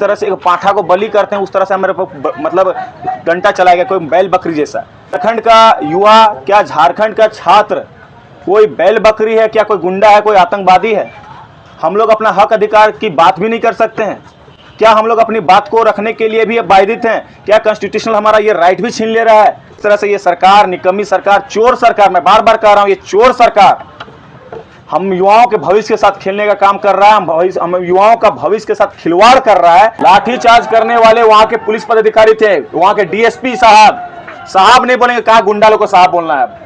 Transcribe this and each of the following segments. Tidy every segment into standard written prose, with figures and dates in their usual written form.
तरह से एक पाठा को बलि करते हैं, उस तरह से मेरे पर मतलब डंडा चलाया गया, कोई बैल बकरी जैसा। झारखंड का युवा, क्या झारखंड का छात्र कोई बैल बकरी है? क्या कोई गुंडा है? कोई आतंकवादी है? हम लोग अपना हक अधिकार की बात भी नहीं कर सकते हैं? क्या हम लोग अपनी बात को रखने के लिए भी बाधित हैं? क्या कॉन्स्टिट्यूशनल हमारा ये राइट भी छीन ले रहा है? इस तरह से ये सरकार, निकम्मी सरकार, चोर सरकार, मैं बार बार कह रहा हूं, ये चोर सरकार हम युवाओं के भविष्य के साथ खेलने का काम कर रहा है। हम युवाओं का भविष्य के साथ खिलवाड़ कर रहा है। लाठीचार्ज करने वाले वहां के पुलिस पदाधिकारी थे, वहां के डीएसपी साहब नहीं बोलेंगे, कहा गुंडा लोग को साहब बोलना है।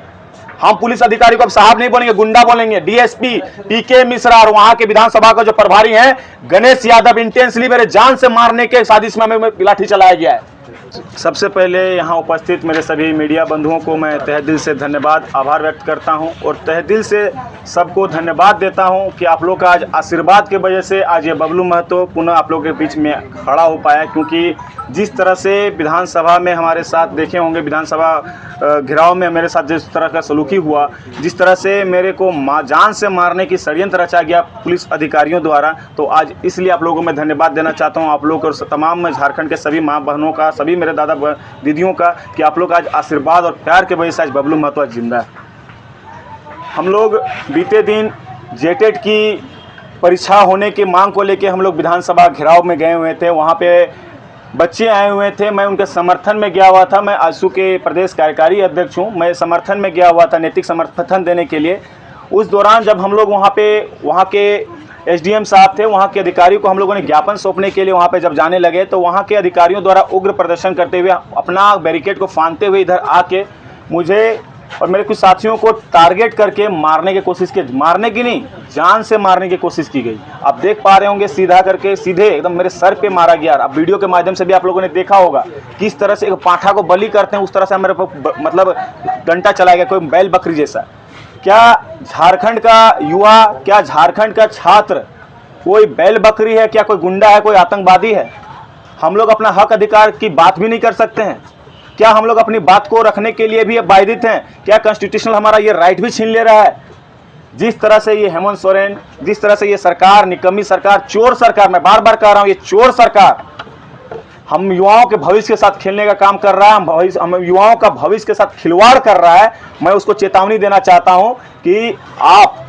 हम पुलिस अधिकारी को अब साहब नहीं बोलेंगे, गुंडा बोलेंगे। डीएसपी पीके मिश्रा और वहां के विधानसभा का जो प्रभारी हैं गणेश यादव, इंटेंसली मेरे जान से मारने के साजिश में हमें लाठी चलाया गया है। सबसे पहले यहाँ उपस्थित मेरे सभी मीडिया बंधुओं को मैं तहे दिल से धन्यवाद, आभार व्यक्त करता हूँ और तहे दिल से सबको धन्यवाद देता हूँ कि आप लोग का आज आशीर्वाद की वजह से आज ये बबलू महतो पुनः आप लोगों के बीच में खड़ा हो पाया। क्योंकि जिस तरह से विधानसभा में हमारे साथ देखे होंगे, विधानसभा घिराव में मेरे साथ जिस तरह का सलूकी हुआ, जिस तरह से मेरे को जान से मारने की षड्यंत्र रचा गया पुलिस अधिकारियों द्वारा, तो आज इसलिए आप लोगों को मैं धन्यवाद देना चाहता हूँ, आप लोग और तमाम झारखंड के सभी माँ बहनों का, सभी मेरे दादा दीदियों का, कि आप लोग आज आशीर्वाद और प्यार के वजह से आज बबलू महतो आज जिंदा है। हम लोग बीते दिन जेटेट की परीक्षा होने की मांग को लेकर हम लोग विधानसभा घेराव में गए हुए थे। वहाँ पे बच्चे आए हुए थे, मैं उनके समर्थन में गया हुआ था। मैं आजसू के प्रदेश कार्यकारी अध्यक्ष हूँ, मैं समर्थन में गया हुआ था, नैतिक समर्थन देने के लिए। उस दौरान जब हम लोग वहाँ के एसडीएम साहब थे, वहाँ के अधिकारी को हम लोगों ने ज्ञापन सौंपने के लिए वहाँ पे जब जाने लगे, तो वहाँ के अधिकारियों द्वारा उग्र प्रदर्शन करते हुए, अपना बैरिकेड को फांदते हुए इधर आके मुझे और मेरे कुछ साथियों को टारगेट करके मारने की कोशिश की। मारने की नहीं, जान से मारने की कोशिश की गई। आप देख पा रहे होंगे, सीधा करके सीधे एकदम मेरे सर पे मारा गया। अब वीडियो के माध्यम से भी आप लोगों ने देखा होगा किस तरह से एक पाठा को बलि करते हैं, उस तरह से मेरे पर मतलब डंडा चलाया गया, कोई बैल बकरी जैसा। क्या झारखंड का युवा, क्या झारखंड का छात्र कोई बैल बकरी है? क्या कोई गुंडा है? कोई आतंकवादी है? हम लोग अपना हक अधिकार की बात भी नहीं कर सकते हैं? क्या हम लोग अपनी बात को रखने के लिए भी बाधित हैं? क्या कॉन्स्टिट्यूशनल हमारा ये राइट भी छीन ले रहा है? जिस तरह से ये हेमंत सोरेन, जिस तरह से ये सरकार, निकम्मी सरकार, चोर सरकार, मैं बार बार कह रहा हूं, ये चोर सरकार हम युवाओं के भविष्य के साथ खेलने का काम कर रहा है, हम युवाओं का भविष्य के साथ खिलवाड़ कर रहा है। मैं उसको चेतावनी देना चाहता हूं कि आप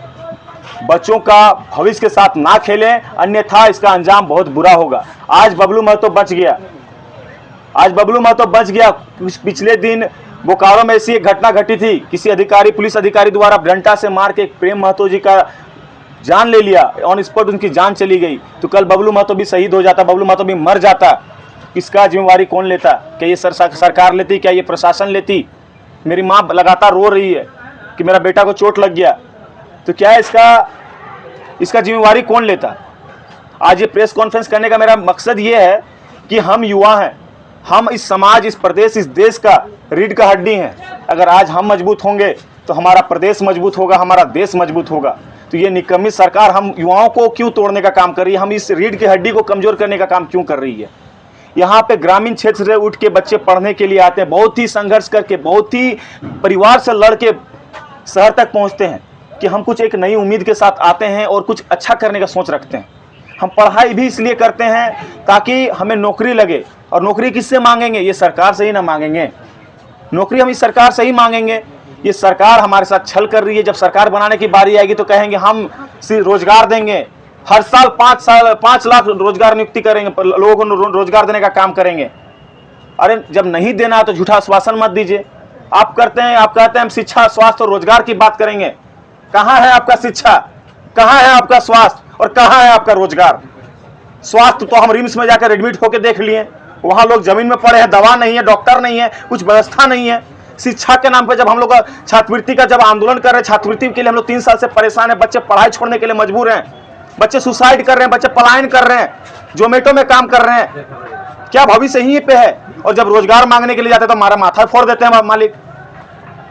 बच्चों का भविष्य के साथ ना खेलें, अन्यथा इसका अंजाम बहुत बुरा होगा। आज बबलू महतो बच गया, आज बबलू महतो बच गया। पिछले दिन बोकारो में ऐसी एक घटना घटी थी, किसी अधिकारी, पुलिस अधिकारी द्वारा डंडा से मार के प्रेम महतो जी का जान ले लिया, ऑन स्पॉट उनकी जान चली गई। तो कल बबलू महतो भी शहीद हो जाता, बबलू महतो भी मर जाता, इसका जिम्मेवारी कौन लेता? क्या ये सरकार लेती? क्या ये प्रशासन लेती? मेरी माँ लगातार रो रही है कि मेरा बेटा को चोट लग गया, तो क्या इसका जिम्मेवारी कौन लेता? आज ये प्रेस कॉन्फ्रेंस करने का मेरा मकसद ये है कि हम युवा हैं, हम इस समाज, इस प्रदेश, इस देश का रीढ़ का हड्डी हैं। अगर आज हम मजबूत होंगे तो हमारा प्रदेश मजबूत होगा, हमारा देश मजबूत होगा। तो ये निकम्मी सरकार हम युवाओं को क्यों तोड़ने का काम कर रही है? हम इस रीढ़ की हड्डी को कमजोर करने का काम क्यों कर रही है? यहाँ पे ग्रामीण क्षेत्र से उठ के बच्चे पढ़ने के लिए आते हैं, बहुत ही संघर्ष करके, बहुत ही परिवार से लड़ के शहर तक पहुँचते हैं कि हम कुछ एक नई उम्मीद के साथ आते हैं और कुछ अच्छा करने का सोच रखते हैं। हम पढ़ाई भी इसलिए करते हैं ताकि हमें नौकरी लगे, और नौकरी किससे मांगेंगे? ये सरकार से ही ना मांगेंगे, नौकरी हम इस सरकार से ही मांगेंगे। ये सरकार हमारे साथ छल कर रही है। जब सरकार बनाने की बारी आएगी तो कहेंगे हम सिर्फ रोजगार देंगे, हर साल 5 लाख रोजगार नियुक्ति करेंगे, लोगों को रोजगार देने का काम करेंगे। अरे जब नहीं देना तो झूठा आश्वासन मत दीजिए। आप कहते हैं हम शिक्षा, स्वास्थ्य और रोजगार की बात करेंगे। कहाँ है आपका शिक्षा, कहाँ है आपका स्वास्थ्य और कहाँ है आपका रोजगार? स्वास्थ्य तो हम रिम्स में जाकर एडमिट होकर देख लिए, वहां लोग जमीन में पड़े हैं, दवा नहीं है, डॉक्टर नहीं है, कुछ व्यवस्था नहीं है। शिक्षा के नाम पे जब हम लोग छात्रवृत्ति का जब आंदोलन कर रहे हैं, छात्रवृत्ति के लिए हम लोग 3 साल से परेशान हैं, बच्चे पढ़ाई छोड़ने के लिए मजबूर हैं, बच्चे सुसाइड कर रहे हैं, बच्चे पलायन कर रहे हैं, जोमेटो में काम कर रहे हैं। क्या भविष्य यहीं पे है? और जब रोजगार मांगने के लिए जाते हैं तो हमारा माथा फोड़ देते हैं मालिक।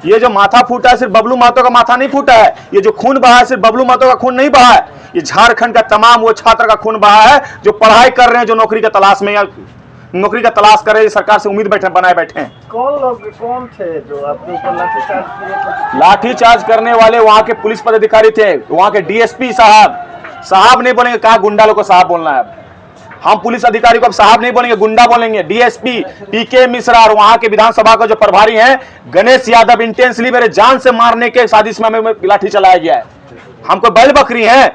ये जो माथा फूटा है सिर्फ बबलू महतो का माथा नहीं फूटा है, ये जो खून बहा है सिर्फ बबलू महतो का खून नहीं बहा है, ये झारखंड का तमाम वो छात्र का खून बहा है जो पढ़ाई कर रहे हैं, जो नौकरी का तलाश में या नौकरी का तलाश कर रहे हैं, सरकार से उम्मीद बनाए बैठे हैं। कौन थे जो आपके ऊपर लाठीचार्ज किए? लाठीचार्ज करने वाले वहां के पुलिस पदाधिकारी थे, वहां के डीएसपी साहब नहीं बोलेंगे, कहा गुंडा लोग को साहब बोलना है। हम पुलिस अधिकारी को अब साहब नहीं बोलेंगे, गुंडा बोलेंगे। डीएसपी पीके मिश्रा और वहां के विधानसभा का जो प्रभारी हैं गणेश यादव इंटेंसली मेरे जान से मारने के साजिश में हमें लाठी चलाया गया है। हमको बैल बकरी है,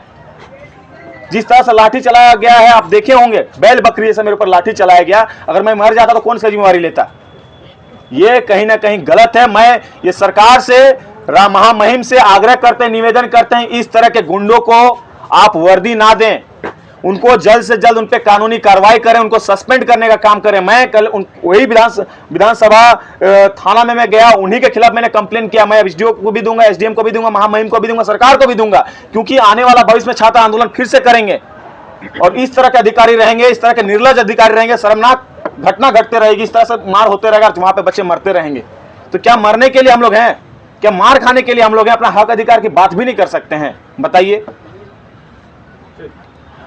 जिस तरह से लाठी चलाया गया है आप देखे होंगे, बैल बकरी से मेरे ऊपर लाठी चलाया गया। अगर मैं मर जाता तो कौन सी जिम्मेवारी लेता? ये कहीं ना कहीं गलत है। मैं ये सरकार से, महामहिम से आग्रह करते हैं, निवेदन करते हैं, इस तरह के गुंडों को आप वर्दी ना दें, उनको जल्द से जल्द उन पे कानूनी कार्रवाई करें, उनको सस्पेंड करने का काम करें। मैं कल वही विधानसभा थाना में मैं गया, उन्हीं के खिलाफ मैंने कंप्लेन किया। मैं एसडीओ को भी दूंगा, एसडीएम को भी दूंगा, महामहिम को भी दूंगा, सरकार को भी दूंगा, क्योंकि आने वाला भविष्य में छात्र आंदोलन फिर से करेंगे और इस तरह के अधिकारी रहेंगे, इस तरह के निर्लज अधिकारी रहेंगे, शर्मनाक घटना घटते रहेगी, इस तरह से मार होते रहेगा, वहां पे बच्चे मरते रहेंगे। तो क्या मरने के लिए हम लोग हैं? क्या मार खाने के लिए हम लोग हैं? अपना हक अधिकार की बात भी नहीं कर सकते हैं? बताइए।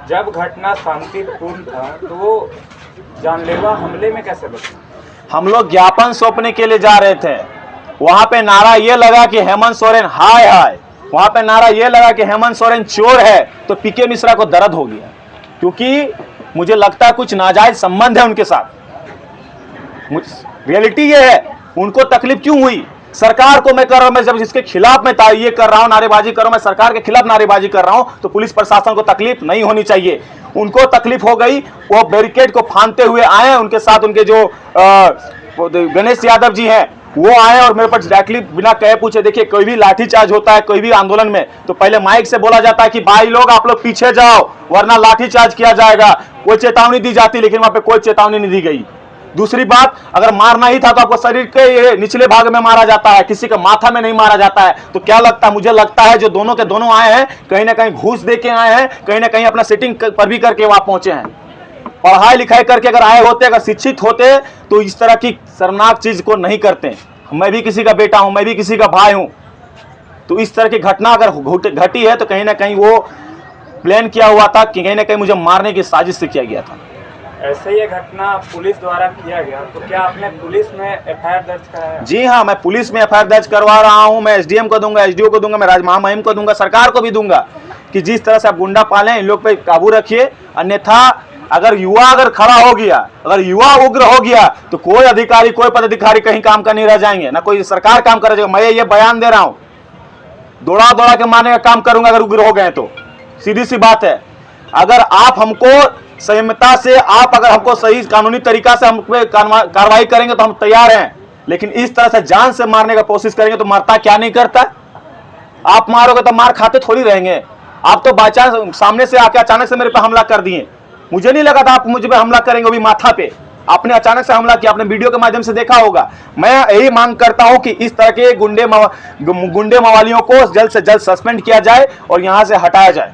जब घटना शांतिपूर्ण था तो वो जानलेवा हमले में कैसे बचे? हम लोग ज्ञापन सौंपने के लिए जा रहे थे, वहां पे नारा ये लगा कि हेमंत सोरेन हाय हाय, वहां पे नारा ये लगा कि हेमंत सोरेन चोर है, तो पीके मिश्रा को दर्द हो गया, क्योंकि मुझे लगता है कुछ नाजायज संबंध है उनके साथ। रियलिटी ये है, उनको तकलीफ क्यों हुई? सरकार को मैं कर रहा हूं, मैं जब इसके खिलाफ मैं ये कर रहा हूं, नारेबाजी कर रहा हूं, मैं सरकार के खिलाफ नारेबाजी कर रहा हूं, तो पुलिस प्रशासन को तकलीफ नहीं होनी चाहिए। उनको तकलीफ हो गई, वो बैरिकेड को फांदते हुए आए, उनके साथ उनके जो गणेश यादव जी हैं वो आए और मेरे पास डायरेक्टली बिना कहे पूछे। देखिए, कोई भी लाठीचार्ज होता है कोई भी आंदोलन में तो पहले माइक से बोला जाता है कि भाई लोग आप लोग पीछे जाओ वरना लाठीचार्ज किया जाएगा, कोई चेतावनी दी जाती, लेकिन वहां पे कोई चेतावनी नहीं दी गई। दूसरी बात, अगर मारना ही था तो आपको शरीर के निचले भाग में मारा जाता है, किसी का माथा में नहीं मारा जाता है। तो क्या लगता है? मुझे लगता है जो दोनों के दोनों आए हैं, कहीं ना कहीं घूस दे के आए हैं, कहीं ना कहीं अपना सेटिंग पर भी करके वहां पहुंचे हैं। पढ़ाई लिखाई करके अगर आए होते, अगर शिक्षित होते तो इस तरह की शर्मनाक चीज को नहीं करते। मैं भी किसी का बेटा हूं, मैं भी किसी का भाई हूं, तो इस तरह की घटना अगर घटी है तो कहीं ना कहीं वो प्लान किया हुआ था कि कहीं ना कहीं मुझे मारने की साजिश से किया गया था। ऐसे ये घटना पुलिस द्वारा किया गया, तो क्या आपने पुलिस में एफआईआर दर्ज कराया? जी हाँ, मैं पुलिस में एफआईआर दर्ज करवा रहा हूं। मैं एसडीएम को दूंगा, एसडीओ को दूंगा, मैं महामहिम को दूंगा, सरकार को भी दूंगा कि जिस तरह से आप गुंडा पालें, इन लोग पे काबू रखिए। अन्यथा अगर युवा खड़ा हो गया, अगर युवा उग्र हो गया तो कोई अधिकारी, कोई पदाधिकारी कहीं काम का नहीं रह जाएंगे, ना कोई सरकार काम कर जाएगा। मैं ये बयान दे रहा हूं, दौड़ा दौड़ा के मारने का काम करूंगा अगर उग्र हो गए तो। सीधी सी बात है, अगर आप हमको संयमता से, आप अगर हमको सही कानूनी तरीका से हम पे कार्रवाई करेंगे तो हम तैयार हैं, लेकिन इस तरह से जान से मारने का कोशिश करेंगे तो मरता क्या नहीं करता? आप मारोगे तो मार खाते थोड़ी रहेंगे। आप तो बाई चांस सामने से आके अचानक से मेरे पे हमला कर दिए, मुझे नहीं लगा था आप मुझे पे हमला करेंगे, वो भी माथा पे। आपने अचानक से हमला किया, आपने वीडियो के माध्यम से देखा होगा। मैं यही मांग करता हूं कि इस तरह के गुंडे मवालियों को जल्द से जल्द सस्पेंड किया जाए और यहां से हटाया जाए।